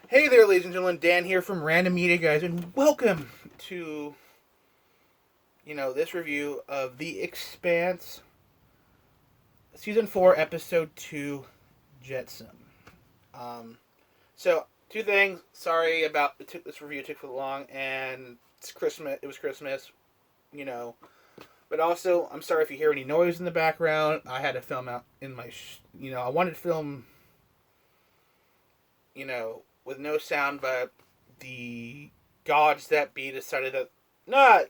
Hey there, ladies and gentlemen. Dan here from Random Media Guys, and welcome to this review of The Expanse, Season 4, Episode 2, Jetsam. So two things. Sorry about this review took so long, and it's Christmas. It was Christmas, you know. But also, I'm sorry if you hear any noise in the background. I had to film out in my, I wanted to film, with no sound, but the gods that be decided that nah,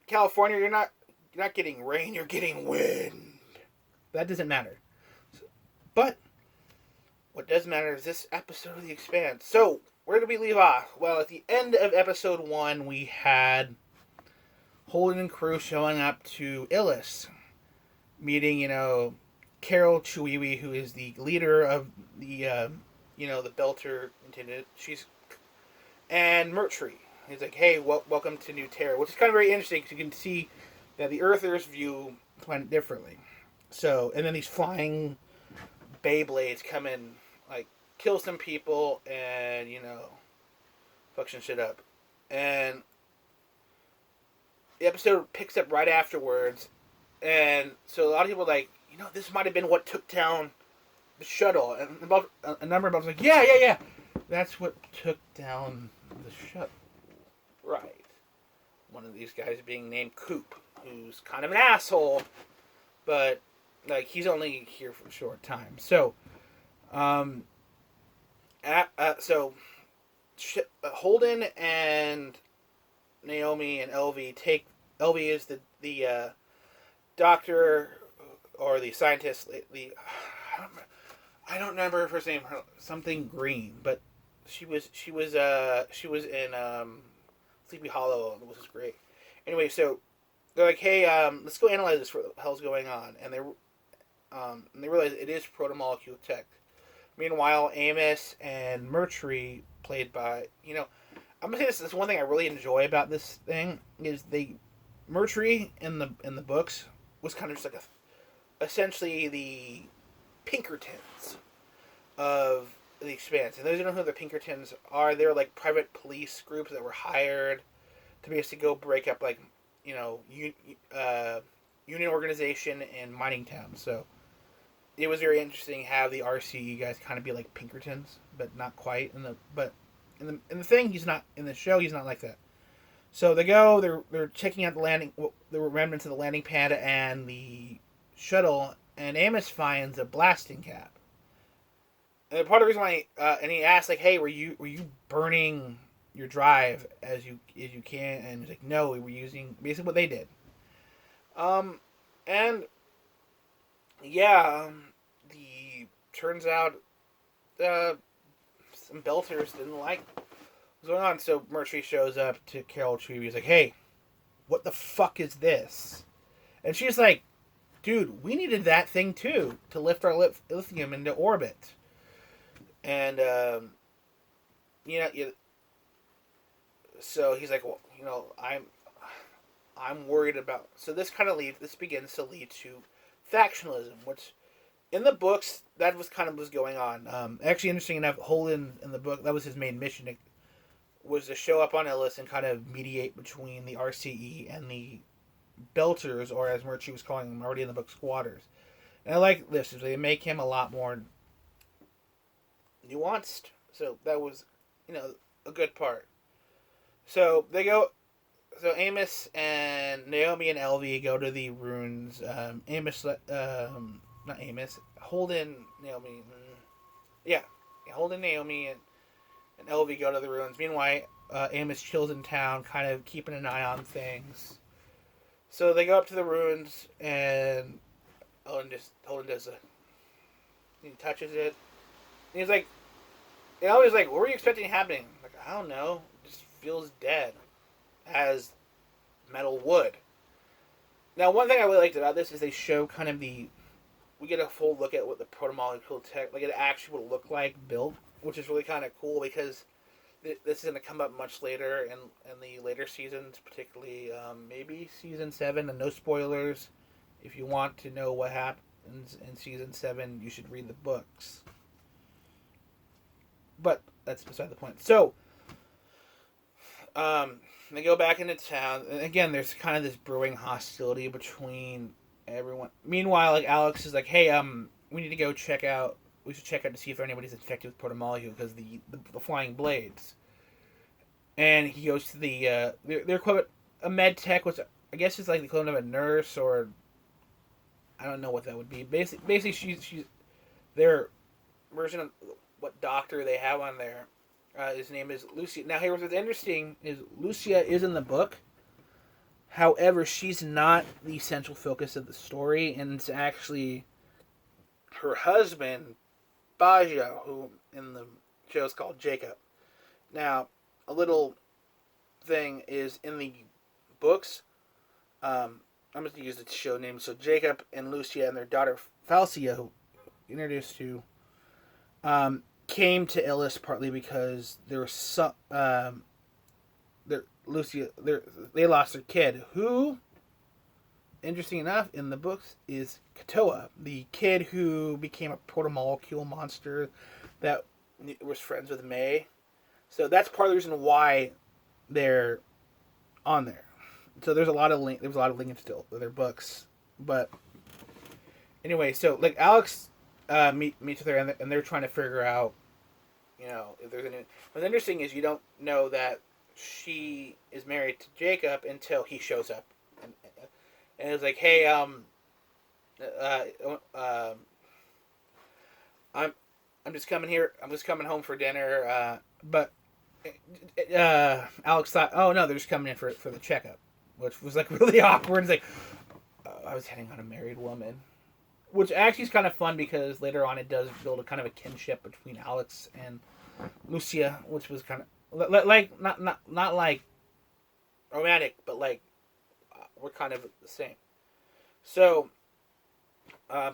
California, you're not getting rain, you're getting wind. That doesn't matter. But what does matter is this episode of The Expanse. So where did we leave off? Well, at the end of episode 1, we had Holden and crew showing up to Illis, meeting Carol Chuiwi, who is the leader of the the Belter intended. And Mertry. He's like, hey, welcome to New Terra, which is kind of very interesting because you can see that the Earthers view the planet differently. So, and then these flying Beyblades come in, like, kill some people and, fuck some shit up. And the episode picks up right afterwards. And so a lot of people are like, this might have been what took down the shuttle. And a number of us like, yeah. That's what took down the shuttle. Right. One of these guys being named Coop, who's kind of an asshole, but he's only here for a short time. So, Holden and Naomi and LV is the doctor or the scientist. I don't remember her first name. Something Green, but she was in Sleepy Hollow, which was great. Anyway, so they're like, hey, let's go analyze this. What the hell's going on? And they realize it is proto-molecule tech. Meanwhile, Amos and Mertry, played by, I'm gonna say this one thing I really enjoy about this thing is Mertry in the books was kind of just like essentially the Pinkertons of The Expanse. And those who don't know who the Pinkertons are, they're like private police groups that were hired to basically go break up union organization in mining towns. So it was very interesting to have the RCE guys kind of be like Pinkertons, but not quite. In the thing, he's not in the show. He's not like that. So they go. They're checking out the landing. The remnants of the landing pad and the shuttle, and Amos finds a blasting cap. And part of the reason why, and he asks hey, were you burning your drive as you can? And he's like, no, we were using basically what they did. And yeah, turns out some Belters didn't like what's going on. So Mertry shows up to Carol Tree. He's like, hey, what the fuck is this? And she's like, dude, we needed that thing too to lift our lithium into orbit. And so he's like, well, I'm worried about. So this begins to lead to factionalism, which in the books that was kind of was going on. Actually, interesting enough, Holden in the book, that was his main mission, was to show up on Illis and kind of mediate between the RCE and the Belters, or as Merchie was calling them already in the book, Squatters. And I like this, they make him a lot more nuanced. So that was, a good part. So they go. So Amos and Naomi and LV go to the ruins. Not Amos. Holden, Naomi. Holden, Naomi, and LV go to the ruins. Meanwhile, Amos chills in town, kind of keeping an eye on things. So they go up to the ruins, and Holden does he touches it. And he's like, what were you expecting happening? Like, I don't know. It just feels dead. As metal wood. Now, one thing I really liked about this is they show kind of we get a full look at what the proto-molecule tech, it actually would look like built, which is really kind of cool because this is going to come up much later in the later seasons, particularly maybe season 7, and no spoilers. If you want to know what happens in season 7, you should read the books. But that's beside the point. So, they go back into town, and again, there's kind of this brewing hostility between everyone. Meanwhile, like Alex is like, "Hey, we need to go check out. We should check out to see if anybody's infected with protomolecule because the flying blades." And he goes to their equivalent, a med tech, which I guess is like the equivalent of a nurse, or I don't know what that would be. Basically, she's their version of what doctor they have on there. His name is Lucia. Now, here's what's interesting is Lucia is in the book. However, she's not the central focus of the story, and it's actually her husband, Baggio, who in the show is called Jacob. Now, a little thing is in the books, I'm going to use the show name. So Jacob and Lucia and their daughter Falcia, who introduced to, came to Ellis partly because there was some, they lost their kid, who, interesting enough, in the books is Katoa, the kid who became a protomolecule monster that was friends with May. So that's part of the reason why they're on there. So there's a lot of linking still with their books, but anyway, so like Alex meets with her, and they're trying to figure out, if there's any. What's interesting is you don't know that she is married to Jacob until he shows up, and it's like, hey, I'm just coming here. I'm just coming home for dinner, but. Alex thought, oh no, they're just coming in for the checkup, which was like really awkward. It's like, I was hitting on a married woman, which actually is kind of fun because later on it does build a kind of a kinship between Alex and Lucia, which was kind of like not like romantic, but like we're kind of the same. So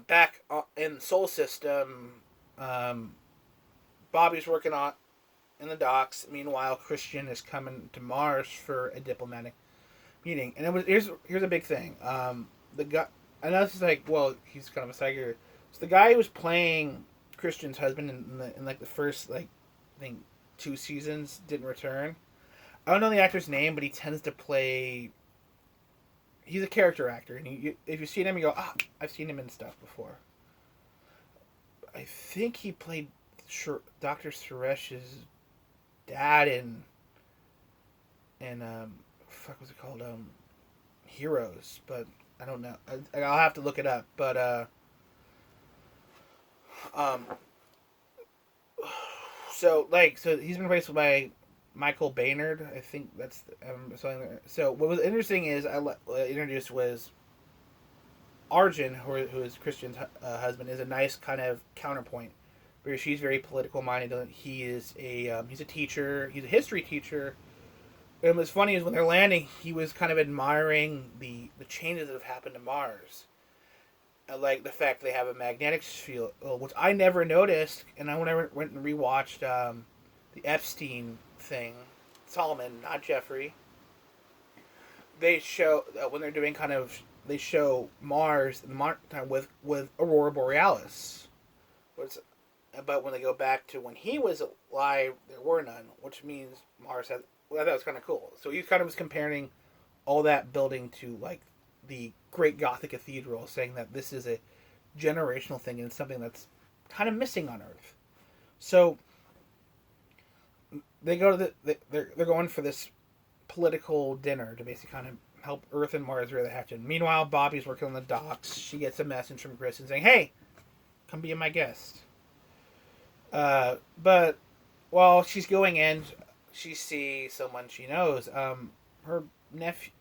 back in Soul System, Bobby's working on in the docks. Meanwhile, Christian is coming to Mars for a diplomatic meeting, and here's a big thing. The guy, I know this is like, well, he's kind of a psychic. So the guy who was playing Christian's husband in like the first, like, I think 2 seasons didn't return. I don't know the actor's name, but he tends to play. He's a character actor, and if you've seen him, you go, I've seen him in stuff before. I think he played Dr. Suresh's dad in fuck was it called, Heroes, but I don't know. I'll have to look it up, but so he's been replaced by Michael Baynard. I think that's something there. So what was interesting is introduced was Arjun, who is Christian's husband, is a nice kind of counterpoint. Where she's very political minded. He is he's a teacher. He's a history teacher. And what's funny is when they're landing, he was kind of admiring the changes that have happened to Mars, like the fact they have a magnetic field, which I never noticed. And when I went and rewatched the Epstein thing, Solomon, not Jeffrey. They show when they're doing they show Mars in the time with Aurora Borealis, but when they go back to when he was alive, there were none, which means Mars had. Well, that was kind of cool. So he kind of was comparing all that building to like the Great Gothic Cathedral, saying that this is a generational thing and it's something that's kind of missing on Earth. So they go to they're going for this political dinner to basically kind of help Earth and Mars where they have to. Meanwhile, Bobby's working on the docks. She gets a message from Kristen saying, "Hey, come be my guest." But while she's going in, she sees someone she knows. Her nephew,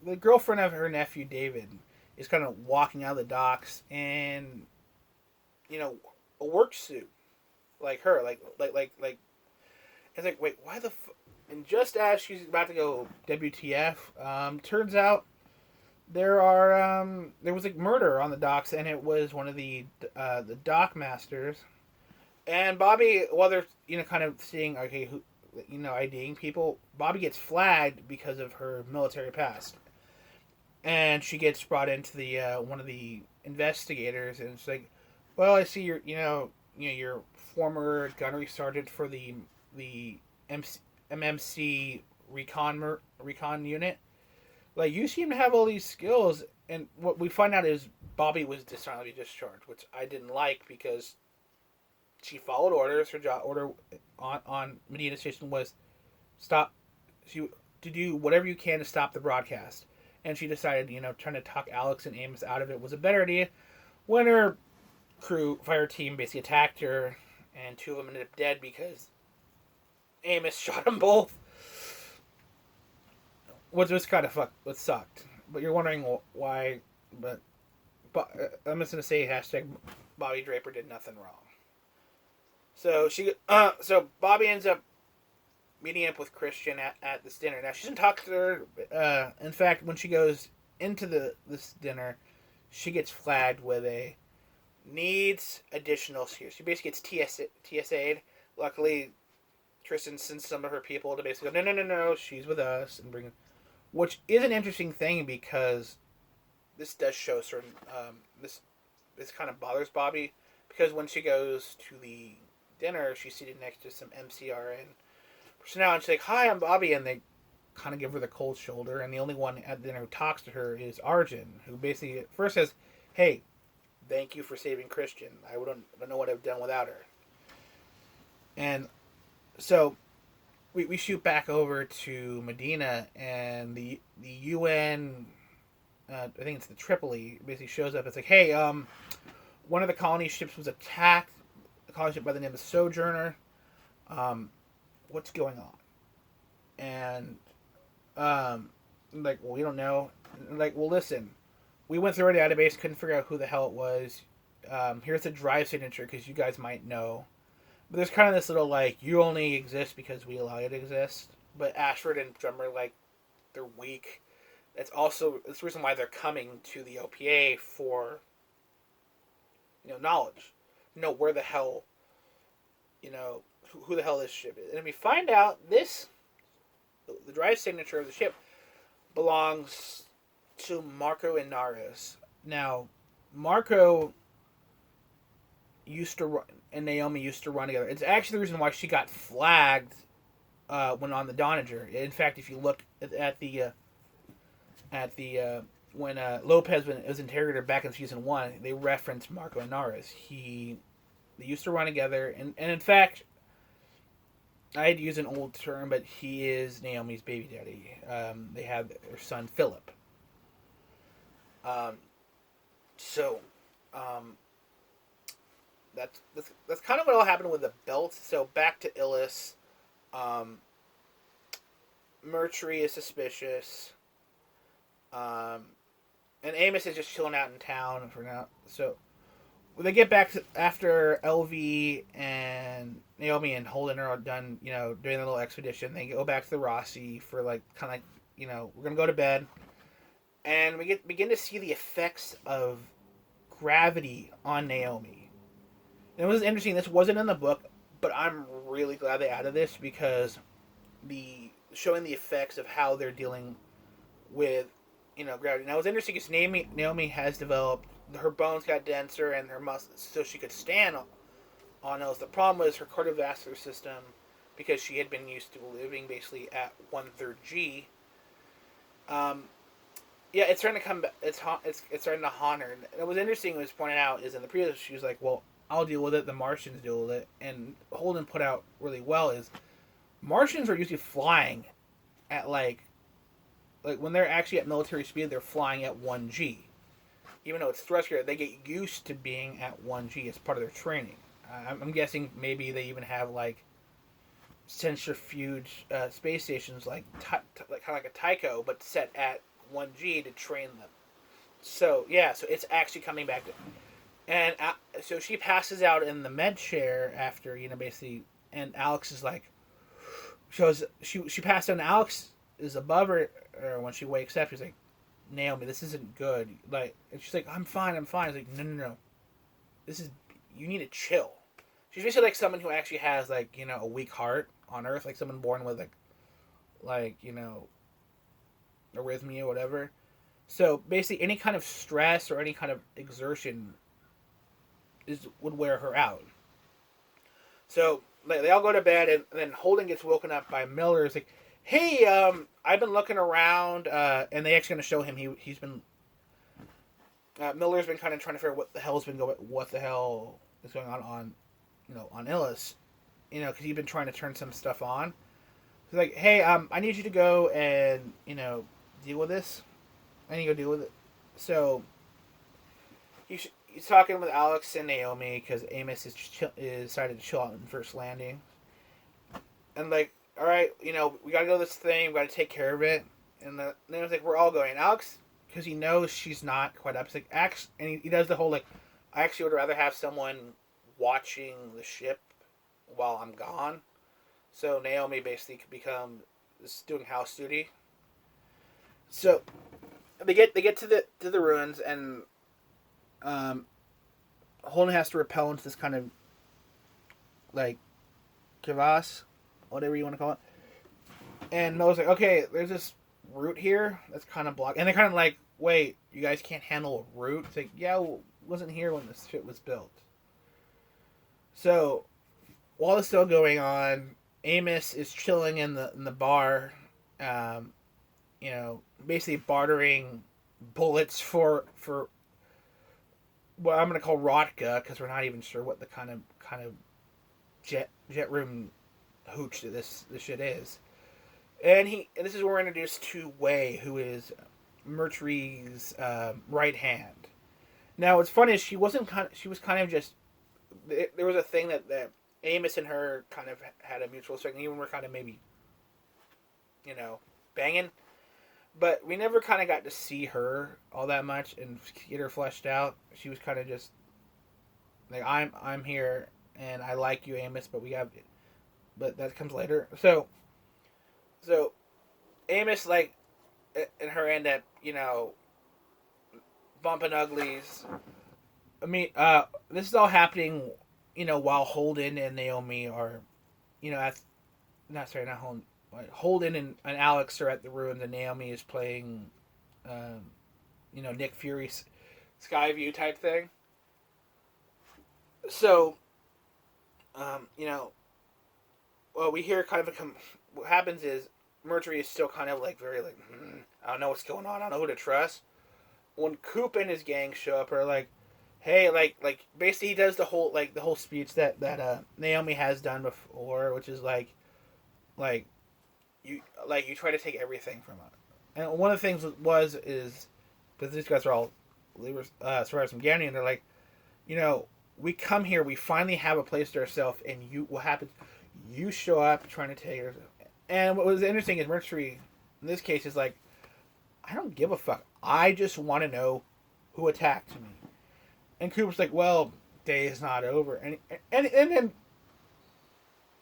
the girlfriend of her nephew David, is kind of walking out of the docks in, a work suit, like her, like. It's like, wait, why the? And just as she's about to go WTF, turns out there was like murder on the docks, and it was one of the dock masters. And Bobby, while they're kind of seeing who, IDing people, Bobby gets flagged because of her military past, and she gets brought into the one of the investigators, and it's like, well, I see you're former gunnery sergeant for the MMC recon unit. Like, you seem to have all these skills, and what we find out is Bobby was dishonorably discharged, which I didn't like because she followed orders. Her job order on Medina Station was stop. She to do whatever you can to stop the broadcast, and she decided, trying to talk Alex and Amos out of it was a better idea. When her fire team basically attacked her, and two of them ended up dead because Amos shot them both. Which was kind of what sucked. But you're wondering why. But I'm just gonna say hashtag Bobby Draper did nothing wrong. So Bobby ends up meeting up with Christian at this dinner. Now she doesn't talk to her. In fact, when she goes into this dinner, she gets flagged with a needs additional security. She basically gets TSA'd. Luckily, Tristan sends some of her people to basically go, no, she's with us, and bring. Which is an interesting thing because this does show certain this kind of bothers Bobby, because when she goes to the dinner, she's seated next to some MCRN personnel, and she's like, "Hi, I'm Bobby," and they kind of give her the cold shoulder. And the only one at the dinner who talks to her is Arjun, who basically at first says, "Hey, thank you for saving Christian. I don't know what I've done without her." And so we shoot back over to Medina, and the UN, I think it's the Tripoli, basically shows up. It's like, hey, one of the colony ships was attacked, a colony ship by the name of Sojourner. What's going on? And like, well, we don't know. Like, well, listen, we went through our database, couldn't figure out who the hell it was. Here's the drive signature because you guys might know. But there's kind of this little, like, you only exist because we allow you to exist. But Ashford and Drummer, like, they're weak. That's the reason why they're coming to the OPA for, knowledge. Where the hell, who the hell this ship is. And we find out the drive signature of the ship belongs to Marco and Naris. Now, Marco and Naomi used to run together. It's actually the reason why she got flagged when on the Donager. In fact, if you look at the when Lopez was interrogated back in season 1, they referenced Marco and Naris. They used to run together, and in fact, I'd use an old term, but he is Naomi's baby daddy. They have their son Philip. That's kind of what all happened with the belt. So back to Illis. Mercury is suspicious. And Amos is just chilling out in town for now. So when they get back after LV and Naomi and Holden are done, doing a little expedition, they go back to the Rossi for we're gonna go to bed, and we begin to see the effects of gravity on Naomi. And it was interesting. This wasn't in the book, but I'm really glad they added this because showing the effects of how they're dealing with gravity. Now, it was interesting because Naomi has developed, her bones got denser and her muscles, so she could stand on those. The problem was her cardiovascular system, because she had been used to living basically at 1/3 G. It's starting to come back. It's starting to haunt her. And it was interesting. It was pointed out is in the previous, she was like, "Well, I'll deal with it. The Martians deal with it." And Holden put out really well is Martians are usually flying at like when they're actually at military speed, they're flying at 1G. Even though it's terrestrial, they get used to being at 1G as part of their training. I'm guessing maybe they even have centrifuge space stations kind of like a Tycho, but set at 1G to train them. So it's actually coming back to, and so she passes out in the med chair after basically, and Alex is like, she passed out, and Alex is above her when she wakes up. She's like, "Naomi, this isn't good." And she's like, I'm fine. It's like, no. You need to chill. She's basically like someone who actually has a weak heart on Earth, like someone born with arrhythmia or whatever. So basically, any kind of stress or any kind of exertion would wear her out. So they all go to bed, and then Holden gets woken up by Miller. It's like, hey, I've been looking around, and they actually going to show him he's been Miller's been kind of trying to figure out what the hell is going on on Illis, because he's been trying to turn some stuff on. He's like, hey, I need you to go and deal with this. I need to go deal with it. So he's talking with Alex and Naomi because Amos is decided to chill out in First Landing, and like, all right, we gotta go to this thing, we gotta take care of it. And then it was like, we're all going. Alex, because he knows she's not quite up, he's like, and he does the whole like, I actually would rather have someone watching the ship while I'm gone. So Naomi basically could become doing house duty. So they get to the ruins, and Holden has to repel into this kind of like crevasse, whatever you want to call it. And Miller's like, okay, there's this route here that's kind of blocked, and they're kind of like, wait, you guys can't handle a route? It's like, yeah, wasn't here when this shit was built. So while it's still going on, Amos is chilling in the bar, basically bartering bullets for what I'm gonna call Rotka, because we're not even sure what the kind of jet room hooch that this shit is. And this is where we're introduced to Wei, who is Mercury's right hand. Now what's funny is she was kind of just, there was a thing that Amos and her kind of had a mutual respect, and even were kind of maybe banging, but we never kind of got to see her all that much and get her fleshed out. She was kind of just like, I'm here and I like you, Amos, but that comes later. So Amos, like, and her end up bumping uglies. I mean, this is all happening while Holden and Naomi are not Holden. Holden and Alex are at the ruins, and Naomi is playing, Nick Fury's Skyview type thing. So, well, we hear kind of what happens is Mercury is still kind of like very like, I don't know what's going on, I don't know who to trust. When Coop and his gang show up, are like, hey, like basically he does the whole speech that Naomi has done before, which is like you try to take everything from us. And one of the things is because these guys are all survivors from Gandhi, and they're like, we come here, we finally have a place to ourselves, and what happens? You show up trying to take her. And what was interesting is Mercury, in this case, is like, I don't give a fuck. I just want to know who attacked me. And Cooper's like, well, day is not over. And then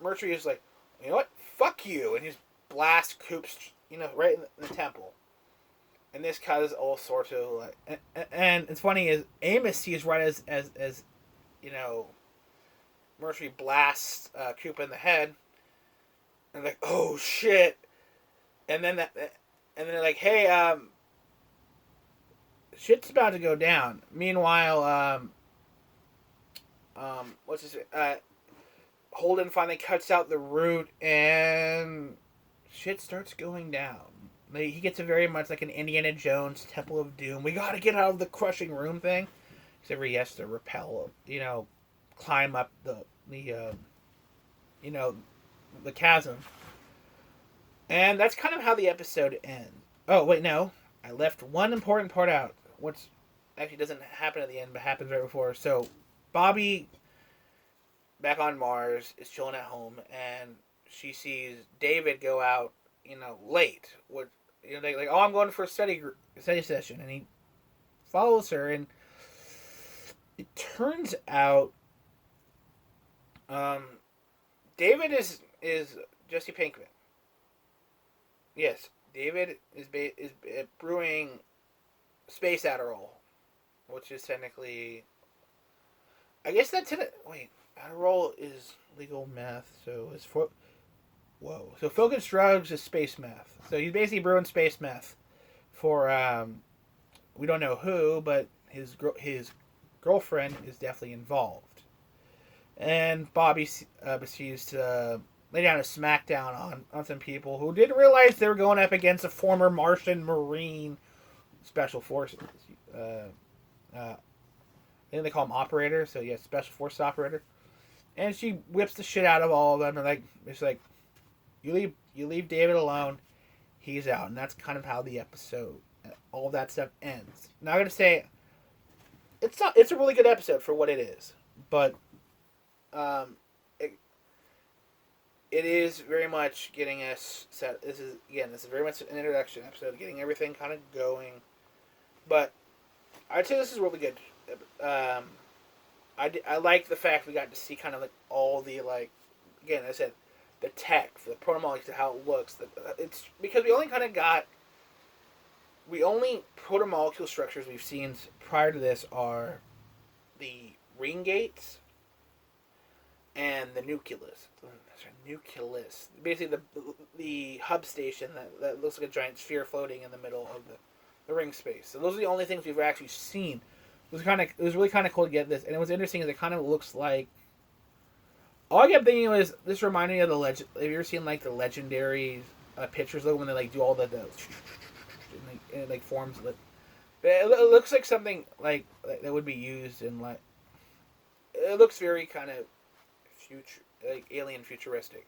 Mercury is like, you know what? Fuck you. And he blasts Coops, right in the temple. And this causes all sorts of like, and it's funny is Amos sees right as Mercury blasts Coop in the head, and like, oh shit. And then they're like, hey, shit's about to go down. Meanwhile, what's his Holden finally cuts out the route, and shit starts going down. He gets a very much like an Indiana Jones Temple of Doom. We gotta get out of the crushing room thing. Except for he has to rappel, climb up the chasm. And that's kind of how the episode ends. Oh, wait, no. I left one important part out, which actually doesn't happen at the end, but happens right before. So, Bobby, back on Mars, is chilling at home, and she sees David go out, late. Like, oh, I'm going for a study session, and he follows her, and it turns out, David is Jesse Pinkman. Yes, David is brewing space Adderall, which is technically, I guess that's it. Wait, Adderall is legal meth, so it's so Focus Drugs is space meth. So he's basically brewing space meth for we don't know who, but his girlfriend is definitely involved. And Bobby proceeds to lay down a smackdown on some people who didn't realize they were going up against a former Martian Marine Special Forces. I think they call him operator, so yeah, Special Forces operator. And she whips the shit out of all of them, and it's like, you leave David alone, he's out, and that's kind of how the episode, all that stuff ends. Now I'm gonna say, it's a really good episode for what it is, but um, it is very much getting us set. This is very much an introduction episode, getting everything kind of going. But I'd say this is really good. I like the fact we got to see kind of like all the like, again, I said, the tech, the protomolecules, how it looks. It's because we only kind of got, we only protomolecule structures we've seen prior to this are the ring gates and the nucleus. Nucleus. Basically, the hub station that looks like a giant sphere floating in the middle of the ring space. So those are the only things we've actually seen. It was really kind of cool to get this, and it was interesting. Is it kind of looks like. All I kept thinking was this reminded me of the legend. Have you ever seen like the legendary pictures when they like do all and it like forms. It looks like something like that would be used in like. It looks very kind of future, like alien futuristic.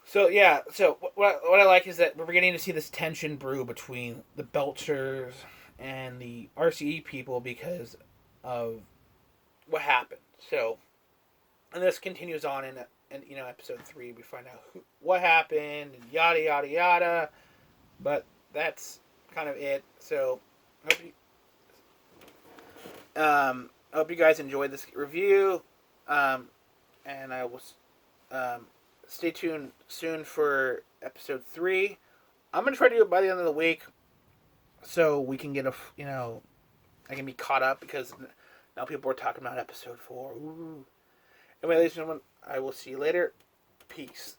So yeah, so what I like is that we're beginning to see this tension brew between the Belchers and the RCE people because of what happened. So, and this continues on in episode 3. We find out what happened and yada yada yada. But that's kind of it. So, I hope you guys enjoyed this review. And I will stay tuned soon for episode 3. I'm gonna try to do it by the end of the week, so we can get I can be caught up because now people are talking about episode 4. Ooh. Anyway, ladies and gentlemen, I will see you later. Peace.